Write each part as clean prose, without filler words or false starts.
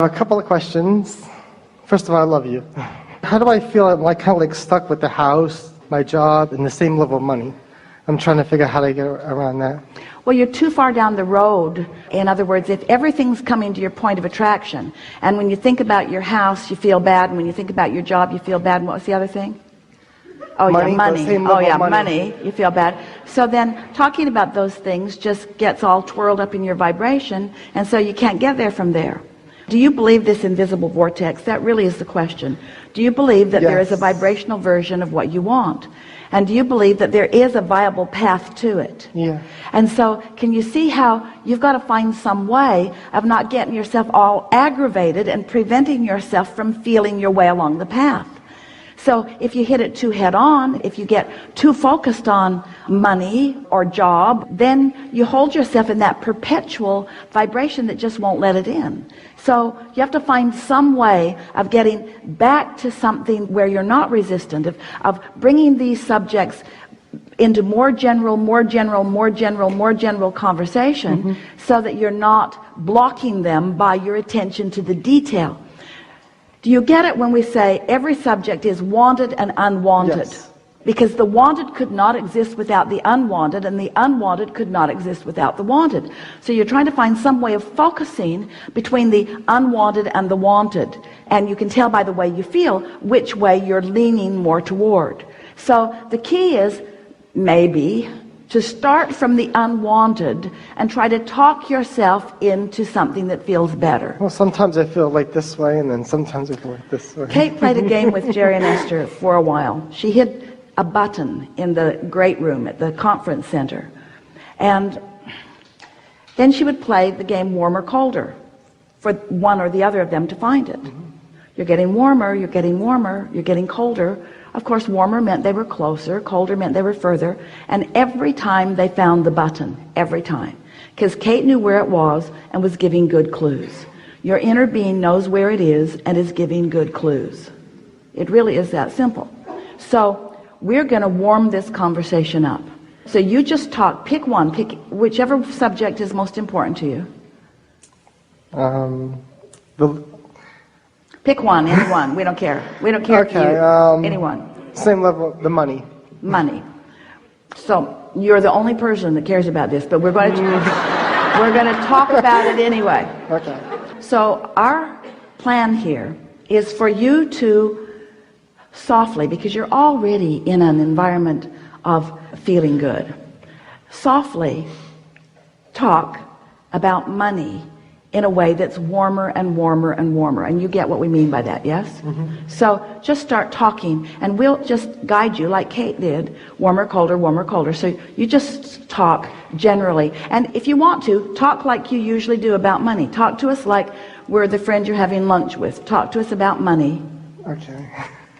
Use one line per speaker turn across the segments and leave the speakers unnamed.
A couple of questions. First of all, I love you. How do I feel I'm kind of like stuck with the house, my job, and the same level of money? I'm trying to figure out how to get around that.
Well, you're too far down the road. In other words, if everything's coming to your point of attraction, and when you think about your house, you feel bad, and when you think about your job, you feel bad, and what was the other thing? Oh,
money,
yeah, money.
Oh, yeah,
money. You feel bad. So then talking about those things just gets all twirled up in your vibration, and so you can't get there from there. Do you believe this invisible vortex? That really is the question. Do you believe that there is a vibrational version of what you want? And do you believe that there is a viable path to it?
Yeah.
And so can you see how you've got to find some way of not getting yourself all aggravated and preventing yourself from feeling your way along the path? So if you hit it too head on, if you get too focused on money or job, then you hold yourself in that perpetual vibration that just won't let it in. So you have to find some way of getting back to something where you're not resistant, of bringing these subjects into more general conversation, so that you're not blocking them by your attention to the detail. Do you get it when we say every subject is wanted and unwanted?
Yes.
Because the wanted could not exist without the unwanted, and the unwanted could not exist without the wanted. So you're trying to find some way of focusing between the unwanted and the wanted. And you can tell by the way you feel which way you're leaning more toward. So the key is maybe to start from the unwanted and try to talk yourself into something that feels better.
Well, sometimes I feel like this way, and then sometimes I feel like this way.
Kate played a game with Jerry and Esther for a while. She hid a button in the great room at the conference center. And then she would play the game warm or colder for one or the other of them to find it. You're getting warmer, you're getting warmer, you're getting colder. Of course, warmer meant they were closer, colder meant they were further, and every time they found the button, every time. Because Kate knew where it was and was giving good clues. Your inner being knows where it is and is giving good clues. It really is that simple. So we're going to warm this conversation up. So you just talk, pick one, pick whichever subject is most important to you. Pick one, anyone. We don't care. We don't care.
Okay.
Anyone.
Same level, the money.
Money. So you're the only person that cares about this, but we're going to talk about it anyway.
Okay.
So our plan here is for you to softly, because you're already in an environment of feeling good, softly talk about money in a way that's warmer and warmer and warmer. And you get what we mean by that, yes? So just start talking, and we'll just guide you like Kate did, warmer, colder, warmer, colder. So you just talk generally. And if you want to, talk like you usually do about money. Talk to us like we're the friend you're having lunch with. Talk to us about money.
Okay.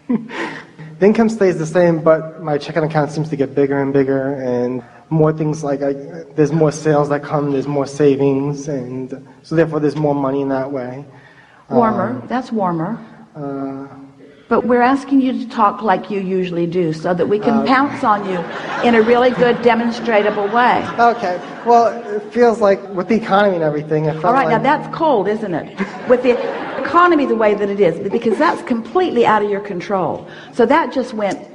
The income stays the same, but my checking account seems to get bigger and bigger, and more things like there's more sales that come, there's more savings, and so therefore there's more money in that way.
Warmer, that's warmer. But we're asking you to talk like you usually do so that we can pounce on you in a really good demonstratable way.
Okay, well, it feels like with the economy and everything, I felt
All right,
like...
now that's cold, isn't it? With the economy the way that it is, because that's completely out of your control. So that just went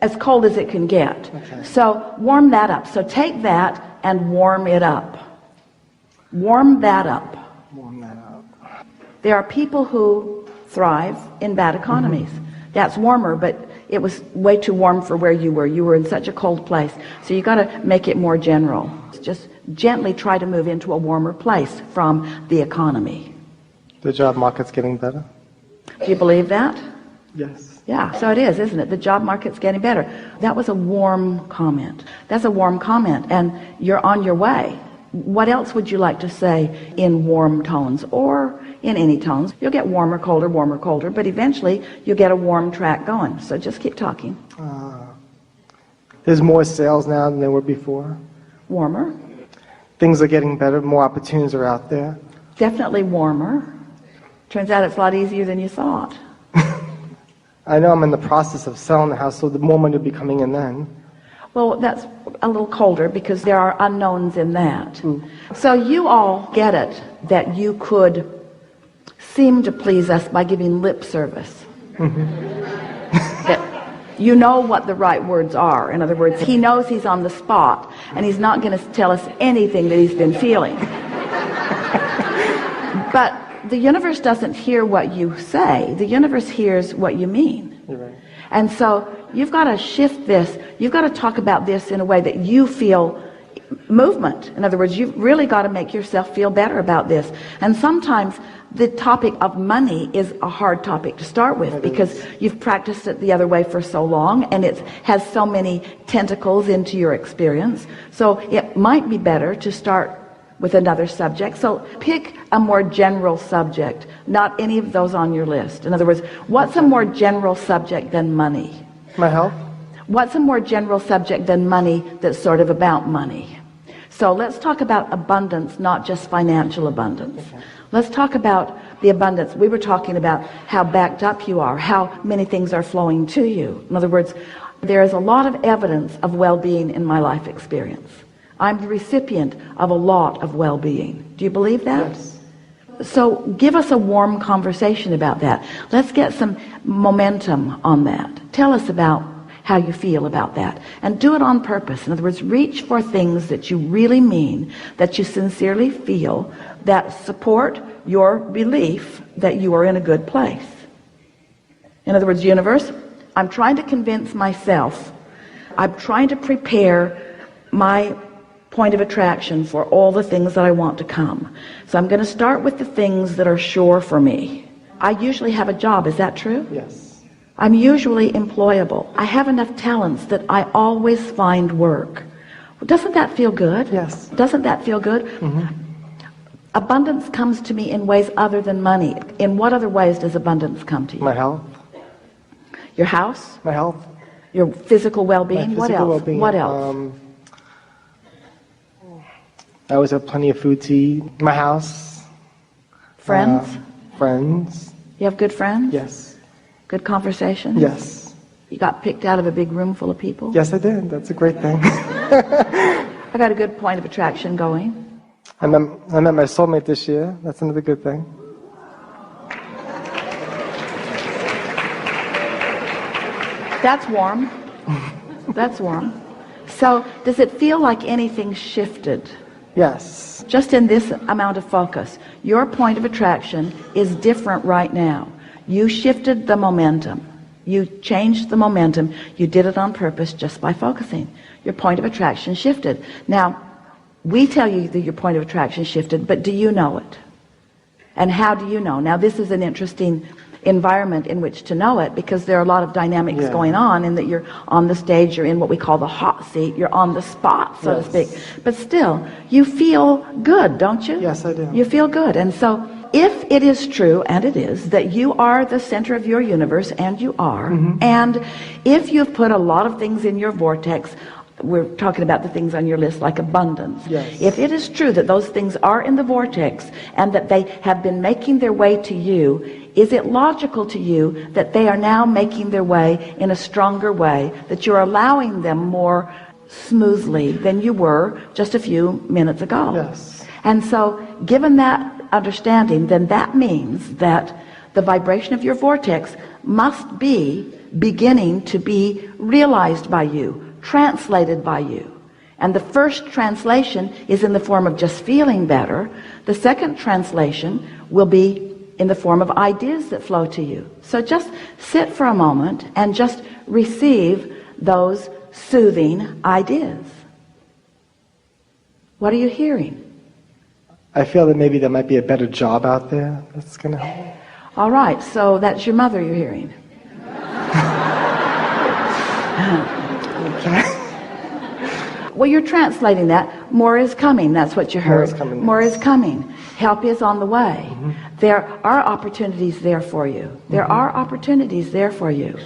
as cold as it can get.
Okay.
So warm that up. So take that and warm it up. Warm that up.
Warm that up.
There are people who thrive in bad economies. That's warmer, but it was way too warm for where you were. You were in such a cold place. So you got to make it more general. Just gently try to move into a warmer place from the economy.
The job market's getting better?
Do you believe that?
Yes.
Yeah, so it is, isn't it? The job market's getting better. That was a warm comment. That's a warm comment, and you're on your way. What else would you like to say in warm tones or in any tones? You'll get warmer, colder, but eventually you'll get a warm track going. So just keep talking.
There's more sales now than there were before.
Warmer.
Things are getting better, more opportunities are out there.
Definitely warmer. Turns out it's a lot easier than you thought.
I know I'm in the process of selling the house, so the more money will be coming in then.
Well, that's a little colder because there are unknowns in that. So you all get it that you could seem to please us by giving lip service. That you know what the right words are. In other words, he knows he's on the spot, and he's not going to tell us anything that he's been feeling. But the universe doesn't hear what you say. The universe hears what you mean.
You're right.
And so you've got to shift this. You've got to talk about this in a way that you feel movement. In other words, you've really got to make yourself feel better about this. And sometimes the topic of money is a hard topic to start with, because you've practiced it the other way for so long, and it has so many tentacles into your experience. So it might be better to start with another subject. So pick a more general subject, not any of those on your list. In other words, what's a more general subject than money?
My health?
What's a more general subject than money that's sort of about money? So let's talk about abundance, not just financial abundance. Okay. Let's talk about the abundance. We were talking about how backed up you are, how many things are flowing to you. In other words, there is a lot of evidence of well-being in my life experience. I'm the recipient of a lot of well-being. Do you believe that?
Yes.
So give us a warm conversation about that. Let's get some momentum on that. Tell us about how you feel about that, and do it on purpose. In other words, reach for things that you really mean, that you sincerely feel, that support your belief that you are in a good place. In other words, universe, I'm trying to convince myself, I'm trying to prepare my point of attraction for all the things that I want to come. So I'm going to start with the things that are sure for me. I usually have a job. Is that true?
Yes.
I'm usually employable. I have enough talents that I always find work. Doesn't that feel good?
Yes.
Doesn't that feel good?
Mm-hmm.
Abundance comes to me in ways other than money. In what other ways does abundance come to you?
My health.
Your house?
My health.
Your physical well-being?
My physical well-being.
What else?
I always have plenty of food to eat. My house.
Friends?
Friends.
You have good friends?
Yes.
Good conversation?
Yes.
You got picked out of a big room full of people?
Yes, I did. That's a great thing.
I got a good point of attraction going.
I met my soulmate this year. That's another good thing.
That's warm. That's warm. So does it feel like anything shifted?
Yes.
Just in this amount of focus, your point of attraction is different right now. You shifted the momentum. You changed the momentum. You did it on purpose just by focusing. Your point of attraction shifted. Now, we tell you that your point of attraction shifted, but do you know it? And how do you know? Now, this is an interesting environment in which to know it, because there are a lot of dynamics going on, in that you're on the stage, you're in what we call the hot seat, you're on the spot, so to speak. But still, you feel good, don't you?
Yes, I do.
You feel good. And so if it is true, and it is, that you are the center of your universe, and you are, and if you've put a lot of things in your vortex, we're talking about the things on your list like abundance.
Yes.
If it is true that those things are in the vortex and that they have been making their way to you, is it logical to you that they are now making their way in a stronger way, that you're allowing them more smoothly than you were just a few minutes ago?
Yes.
And so given that understanding, then that means that the vibration of your vortex must be beginning to be realized by you, translated by you. And the first translation is in the form of just feeling better. The second translation will be in the form of ideas that flow to you. So just sit for a moment and just receive those soothing ideas. What are you hearing?
I feel that maybe there might be a better job out there that's going to help.
All right, so that's your mother you're hearing. Well, you're translating that. More is coming. That's what you heard.
More is coming.
More is coming. Help is on the way. There are opportunities there for you. There are opportunities there for you.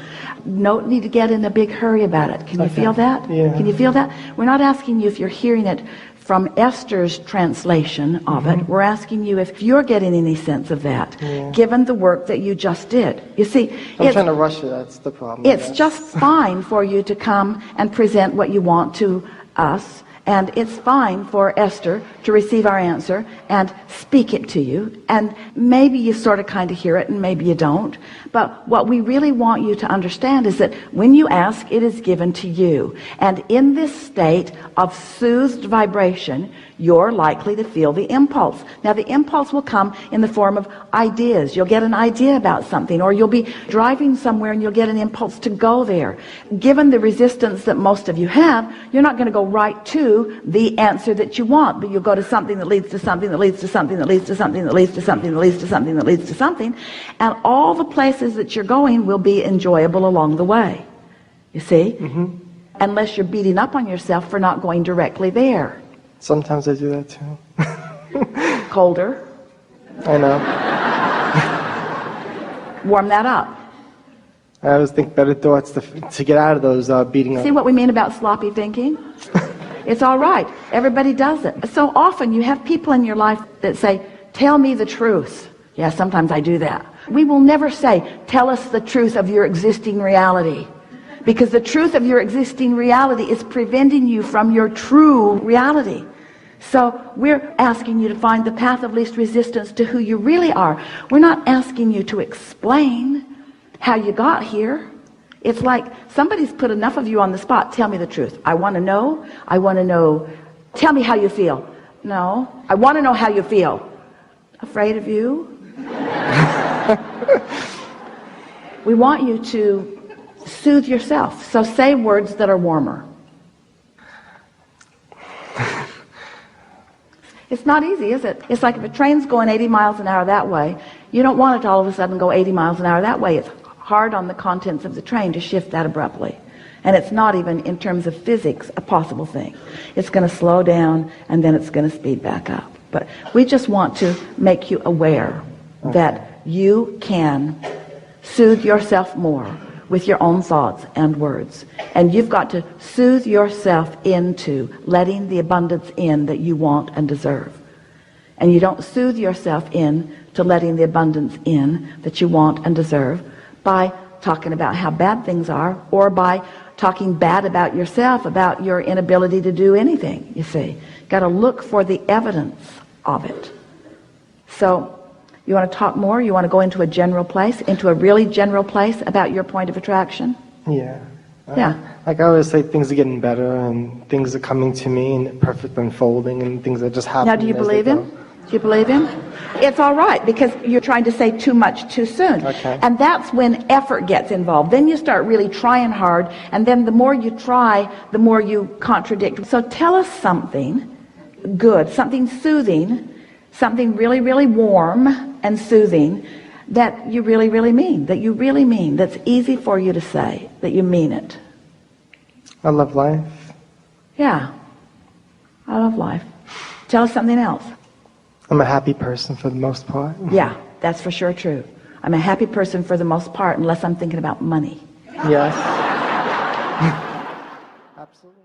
No need to get in a big hurry about it. Can you feel that?
Yeah.
Can you feel that? We're not asking you if you're hearing it from Esther's translation of it. We're asking you if you're getting any sense of that, given the work that you just did. You see,
I'm trying to rush it. That's the problem.
It's just fine for you to come and present what you want to us And it's fine for Esther to receive our answer and speak it to you. And maybe you sort of kind of hear it and maybe you don't. But what we really want you to understand is that when you ask, it is given to you. And in this state of soothed vibration, you're likely to feel the impulse. Now, the impulse will come in the form of ideas. You'll get an idea about something, or you'll be driving somewhere and you'll get an impulse to go there. Given the resistance that most of you have, you're not going to go right to the answer that you want, but you'll go to something that leads to something that leads to something that leads to something that leads to something that leads to something that leads to something, and all the places that you're going will be enjoyable along the way. You see? Unless you're beating up on yourself for not going directly there.
Sometimes I do that too.
Colder.
I know.
Warm that up.
I always think better thoughts to get out of those beating up.
See what we mean about sloppy thinking? It's all right. Everybody does it. So often you have people in your life that say, tell me the truth. Yeah, sometimes I do that. We will never say, tell us the truth of your existing reality. Because the truth of your existing reality is preventing you from your true reality. So we're asking you to find the path of least resistance to who you really are. We're not asking you to explain how you got here. It's like somebody's put enough of you on the spot. Tell me the truth. I want to know. I want to know. Tell me how you feel. No, I want to know how you feel. Afraid of you? We want you to soothe yourself. So say words that are warmer. It's not easy, is it? It's like if a train's going 80 miles an hour that way, you don't want it to all of a sudden go 80 miles an hour that way. It's hard on the contents of the train to shift that abruptly. And it's not even, in terms of physics, a possible thing. It's going to slow down and then it's going to speed back up. But we just want to make you aware that you can soothe yourself more with your own thoughts and words. And you've got to soothe yourself into letting the abundance in that you want and deserve. And you don't soothe yourself in to letting the abundance in that you want and deserve by talking about how bad things are, or by talking bad about yourself, about your inability to do anything, you see. You've got to look for the evidence of it. So you want to talk more? You want to go into a general place, into a really general place about your point of attraction?
Yeah.
Yeah.
Like I always say, things are getting better and things are coming to me and perfect unfolding and things are just happening.
Now, do you believe him? Do you believe him? It's all right, because you're trying to say too much too soon.
Okay.
And that's when effort gets involved. Then you start really trying hard, and then the more you try, the more you contradict. So tell us something good, something soothing, something really, really warm and soothing that you really, really mean, that's easy for you to say, that you mean it.
I love life.
Yeah, I love life. Tell us something else.
I'm a happy person for the most part.
Yeah, that's for sure true. I'm a happy person for the most part, unless I'm thinking about money.
Yes. Absolutely.